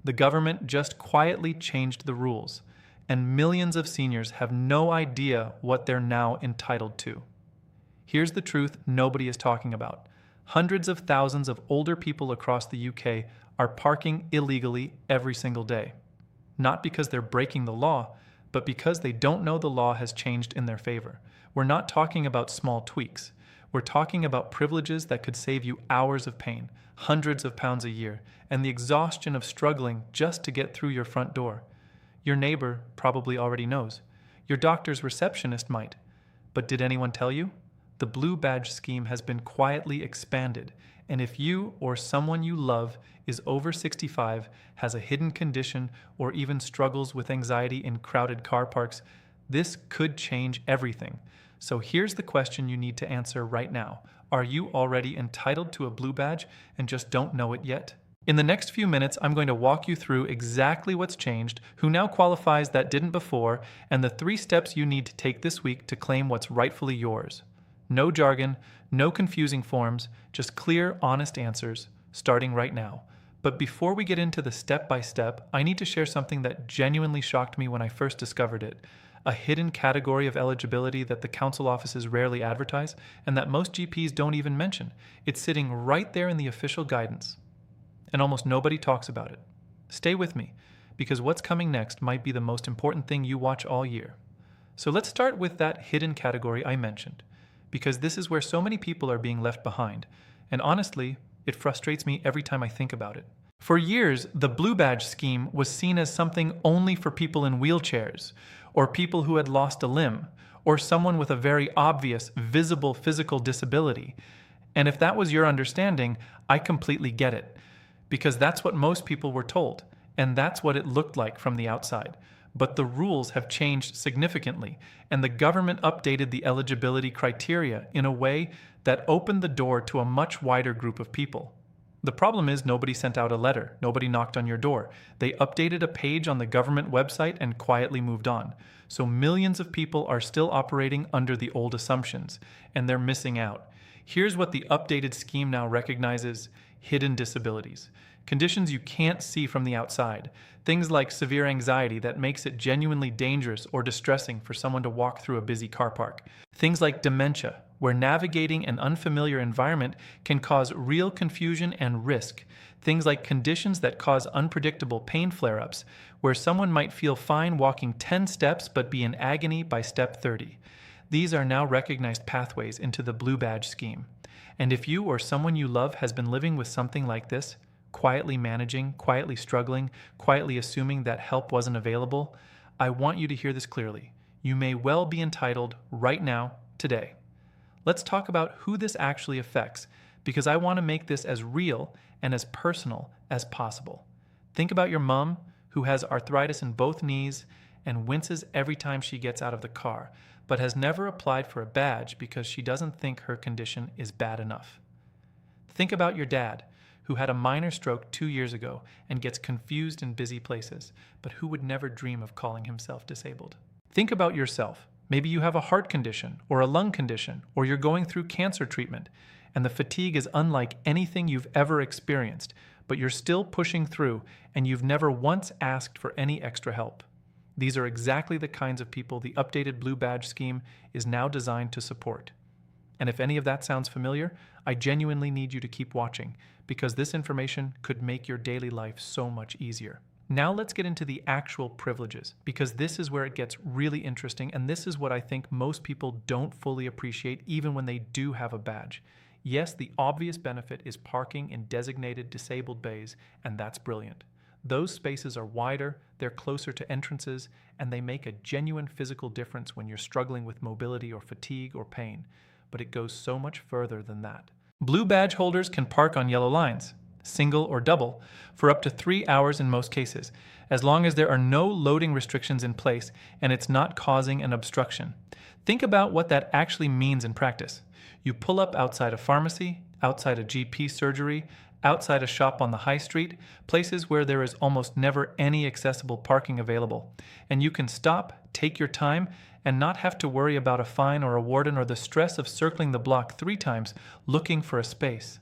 The government just quietly changed the rules, and millions of seniors have no idea what they're now entitled to. Here's the truth nobody is talking about. Hundreds of thousands of older people across the UK are parking illegally every single day. Not because they're breaking the law, but because they don't know the law has changed in their favor. We're not talking about small tweaks. We're talking about privileges that could save you hours of pain, hundreds of pounds a year, and the exhaustion of struggling just to get through your front door. Your neighbor probably already knows. Your doctor's receptionist might. But did anyone tell you? The Blue Badge scheme has been quietly expanded, and if you or someone you love is over 65, has a hidden condition, or even struggles with anxiety in crowded car parks, this could change everything. So here's the question you need to answer right now. Are you already entitled to a Blue Badge and just don't know it yet? In the next few minutes, I'm going to walk you through exactly what's changed, who now qualifies that didn't before, and the 3 steps you need to take this week to claim what's rightfully yours. No jargon, no confusing forms, just clear, honest answers, starting right now. But before we get into the step-by-step, I need to share something that genuinely shocked me when I first discovered it. A hidden category of eligibility that the council offices rarely advertise, and that most GPs don't even mention. It's sitting right there in the official guidance, and almost nobody talks about it. Stay with me, because what's coming next might be the most important thing you watch all year. So let's start with that hidden category I mentioned, because this is where so many people are being left behind, and honestly, it frustrates me every time I think about it. For years, the Blue Badge scheme was seen as something only for people in wheelchairs, or people who had lost a limb, or someone with a very obvious, visible physical disability. And if that was your understanding, I completely get it, because that's what most people were told, and that's what it looked like from the outside. But the rules have changed significantly, and the government updated the eligibility criteria in a way that opened the door to a much wider group of people. The problem is nobody sent out a letter, nobody knocked on your door. They updated a page on the government website and quietly moved on. So millions of people are still operating under the old assumptions, and they're missing out. Here's what the updated scheme now recognizes: hidden disabilities. Conditions you can't see from the outside. Things like severe anxiety that makes it genuinely dangerous or distressing for someone to walk through a busy car park. Things like dementia, where navigating an unfamiliar environment can cause real confusion and risk. Things like conditions that cause unpredictable pain flare-ups, where someone might feel fine walking 10 steps but be in agony by step 30. These are now recognized pathways into the Blue Badge scheme. And if you or someone you love has been living with something like this, quietly managing, quietly struggling, quietly assuming that help wasn't available, I want you to hear this clearly. You may well be entitled right now, today. Let's talk about who this actually affects, because I want to make this as real and as personal as possible. Think about your mom, who has arthritis in both knees and winces every time she gets out of the car, but has never applied for a badge because she doesn't think her condition is bad enough. Think about your dad, who had a minor stroke 2 years ago and gets confused in busy places, but who would never dream of calling himself disabled. Think about yourself. Maybe you have a heart condition or a lung condition, or you're going through cancer treatment, and the fatigue is unlike anything you've ever experienced, but you're still pushing through and you've never once asked for any extra help. These are exactly the kinds of people the updated Blue Badge scheme is now designed to support. And if any of that sounds familiar, I genuinely need you to keep watching, because this information could make your daily life so much easier. Now let's get into the actual privileges, because this is where it gets really interesting, and this is what I think most people don't fully appreciate even when they do have a badge. Yes, the obvious benefit is parking in designated disabled bays, and that's brilliant. Those spaces are wider, they're closer to entrances, and they make a genuine physical difference when you're struggling with mobility or fatigue or pain. But it goes so much further than that. Blue Badge holders can park on yellow lines, single or double, for up to 3 hours in most cases, as long as there are no loading restrictions in place and it's not causing an obstruction. Think about what that actually means in practice. You pull up outside a pharmacy, outside a GP surgery, outside a shop on the high street, places where there is almost never any accessible parking available. And you can stop, take your time, and not have to worry about a fine or a warden or the stress of circling the block 3 times looking for a space.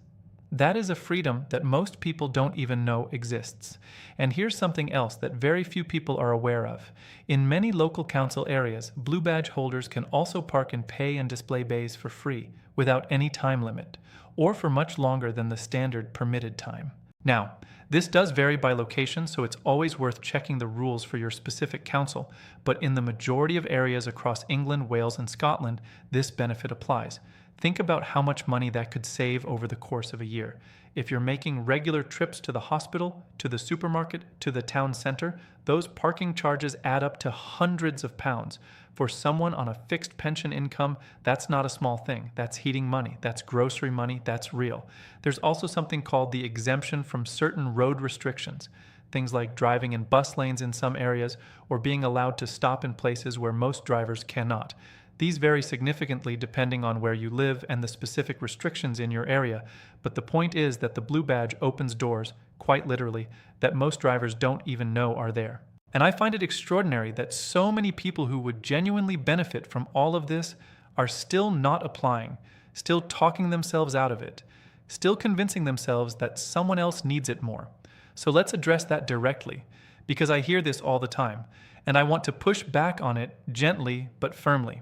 That is a freedom that most people don't even know exists. And here's something else that very few people are aware of. In many local council areas, Blue Badge holders can also park in pay and display bays for free, without any time limit, or for much longer than the standard permitted time. Now, this does vary by location, so it's always worth checking the rules for your specific council, but in the majority of areas across England, Wales, and Scotland, this benefit applies. Think about how much money that could save over the course of a year. If you're making regular trips to the hospital, to the supermarket, to the town center, those parking charges add up to hundreds of pounds. For someone on a fixed pension income, that's not a small thing. That's heating money, that's grocery money, that's real. There's also something called the exemption from certain road restrictions. Things like driving in bus lanes in some areas, or being allowed to stop in places where most drivers cannot. These vary significantly depending on where you live and the specific restrictions in your area, but the point is that the Blue Badge opens doors, quite literally, that most drivers don't even know are there. And I find it extraordinary that so many people who would genuinely benefit from all of this are still not applying, still talking themselves out of it, still convincing themselves that someone else needs it more. So let's address that directly, because I hear this all the time, and I want to push back on it gently but firmly.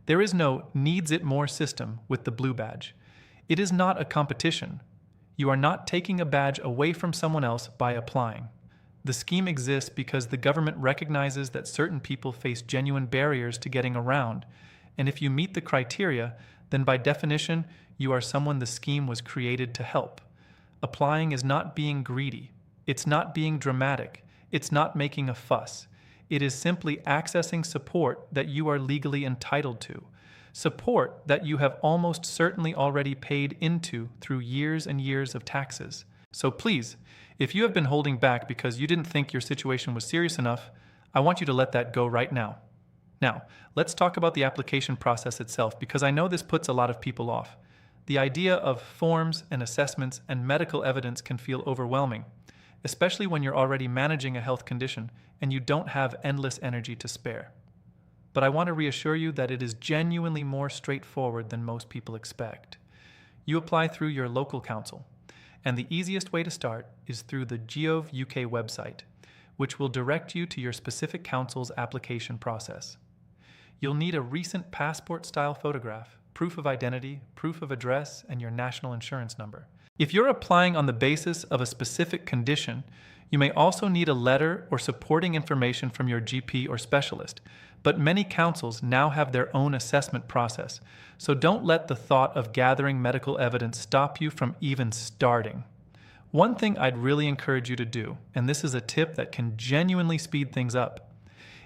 There is no needs it more system with the Blue Badge. It is not a competition. You are not taking a badge away from someone else by applying. The scheme exists because the government recognizes that certain people face genuine barriers to getting around, and if you meet the criteria, then by definition, you are someone the scheme was created to help. Applying is not being greedy. It's not being dramatic. It's not making a fuss. It is simply accessing support that you are legally entitled to. Support that you have almost certainly already paid into through years and years of taxes. So please, if you have been holding back because you didn't think your situation was serious enough, I want you to let that go right now. Now, let's talk about the application process itself, because I know this puts a lot of people off. The idea of forms and assessments and medical evidence can feel overwhelming, especially when you're already managing a health condition and you don't have endless energy to spare. But I want to reassure you that it is genuinely more straightforward than most people expect. You apply through your local council, and the easiest way to start is through the Gov UK website, which will direct you to your specific council's application process. You'll need a recent passport-style photograph, proof of identity, proof of address, and your national insurance number. If you're applying on the basis of a specific condition, you may also need a letter or supporting information from your GP or specialist, but many councils now have their own assessment process, so don't let the thought of gathering medical evidence stop you from even starting. One thing I'd really encourage you to do, and this is a tip that can genuinely speed things up,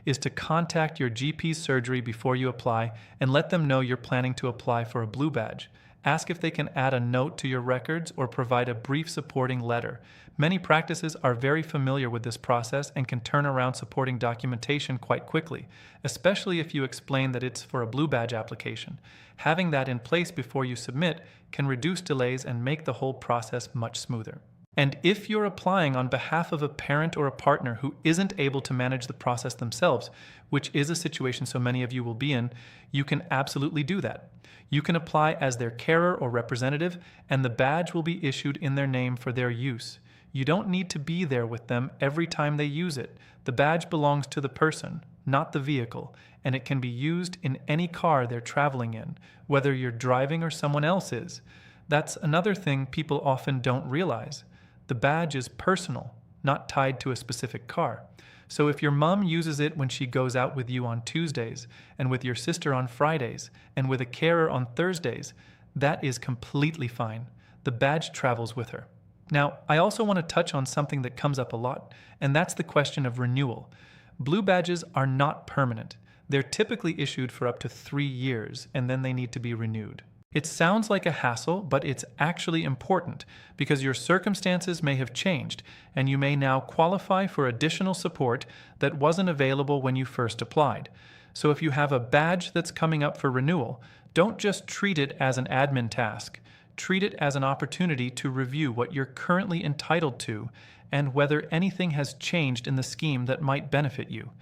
is to contact your GP's surgery before you apply and let them know you're planning to apply for a Blue Badge. Ask if they can add a note to your records or provide a brief supporting letter. Many practices are very familiar with this process and can turn around supporting documentation quite quickly, especially if you explain that it's for a Blue Badge application. Having that in place before you submit can reduce delays and make the whole process much smoother. And if you're applying on behalf of a parent or a partner who isn't able to manage the process themselves, which is a situation so many of you will be in, you can absolutely do that. You can apply as their carer or representative, and the badge will be issued in their name for their use. You don't need to be there with them every time they use it. The badge belongs to the person, not the vehicle, and it can be used in any car they're traveling in, whether you're driving or someone else is. That's another thing people often don't realize. The badge is personal, not tied to a specific car. So if your mom uses it when she goes out with you on Tuesdays, and with your sister on Fridays, and with a carer on Thursdays, that is completely fine. The badge travels with her. Now, I also want to touch on something that comes up a lot, and that's the question of renewal. Blue badges are not permanent. They're typically issued for up to 3 years, and then they need to be renewed. It sounds like a hassle, but it's actually important because your circumstances may have changed and you may now qualify for additional support that wasn't available when you first applied. So if you have a badge that's coming up for renewal, don't just treat it as an admin task. Treat it as an opportunity to review what you're currently entitled to and whether anything has changed in the scheme that might benefit you.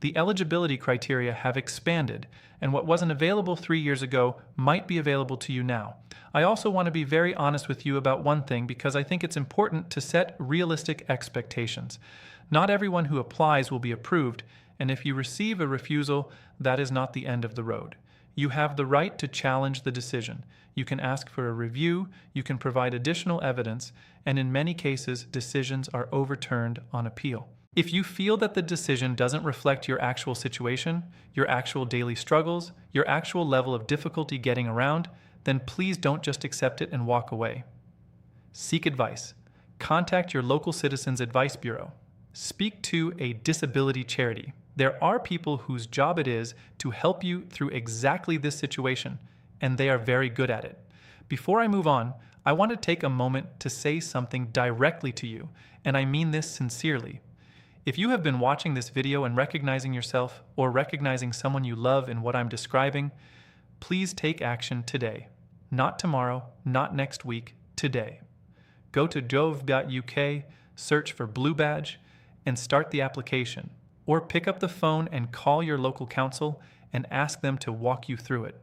The eligibility criteria have expanded, and what wasn't available 3 years ago might be available to you now. I also want to be very honest with you about one thing because I think it's important to set realistic expectations. Not everyone who applies will be approved, and if you receive a refusal, that is not the end of the road. You have the right to challenge the decision. You can ask for a review, you can provide additional evidence, and in many cases, decisions are overturned on appeal. If you feel that the decision doesn't reflect your actual situation, your actual daily struggles, your actual level of difficulty getting around, then please don't just accept it and walk away. Seek advice. Contact your local Citizens Advice Bureau. Speak to a disability charity. There are people whose job it is to help you through exactly this situation, and they are very good at it. Before I move on, I want to take a moment to say something directly to you, and I mean this sincerely. If you have been watching this video and recognizing yourself or recognizing someone you love in what I'm describing, please take action today. Not tomorrow, not next week, today. Go to jove.uk, search for Blue Badge, and start the application. Or pick up the phone and call your local council and ask them to walk you through it.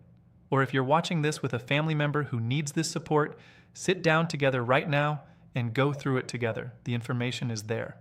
Or if you're watching this with a family member who needs this support, sit down together right now and go through it together. The information is there.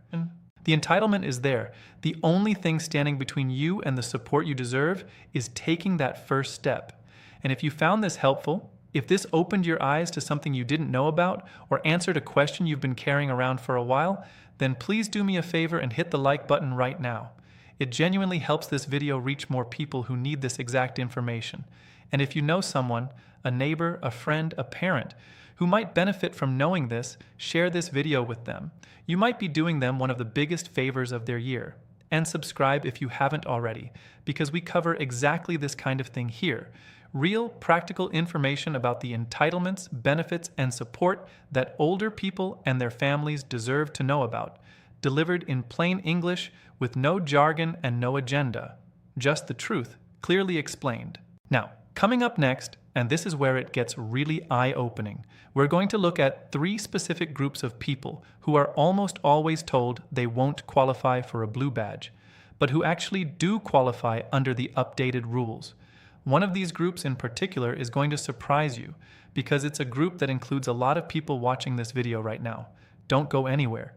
The entitlement is there. The only thing standing between you and the support you deserve is taking that first step. And if you found this helpful, if this opened your eyes to something you didn't know about or answered a question you've been carrying around for a while, then please do me a favor and hit the like button right now. It genuinely helps this video reach more people who need this exact information. And if you know someone, a neighbor, a friend, a parent, who might benefit from knowing this, share this video with them. You might be doing them one of the biggest favors of their year. And subscribe if you haven't already, because we cover exactly this kind of thing here. Real, practical information about the entitlements, benefits, and support that older people and their families deserve to know about, delivered in plain English with no jargon and no agenda. Just the truth, clearly explained. Now, coming up next, and this is where it gets really eye-opening, we're going to look at 3 specific groups of people who are almost always told they won't qualify for a blue badge, but who actually do qualify under the updated rules. One of these groups in particular is going to surprise you because it's a group that includes a lot of people watching this video right now. Don't go anywhere.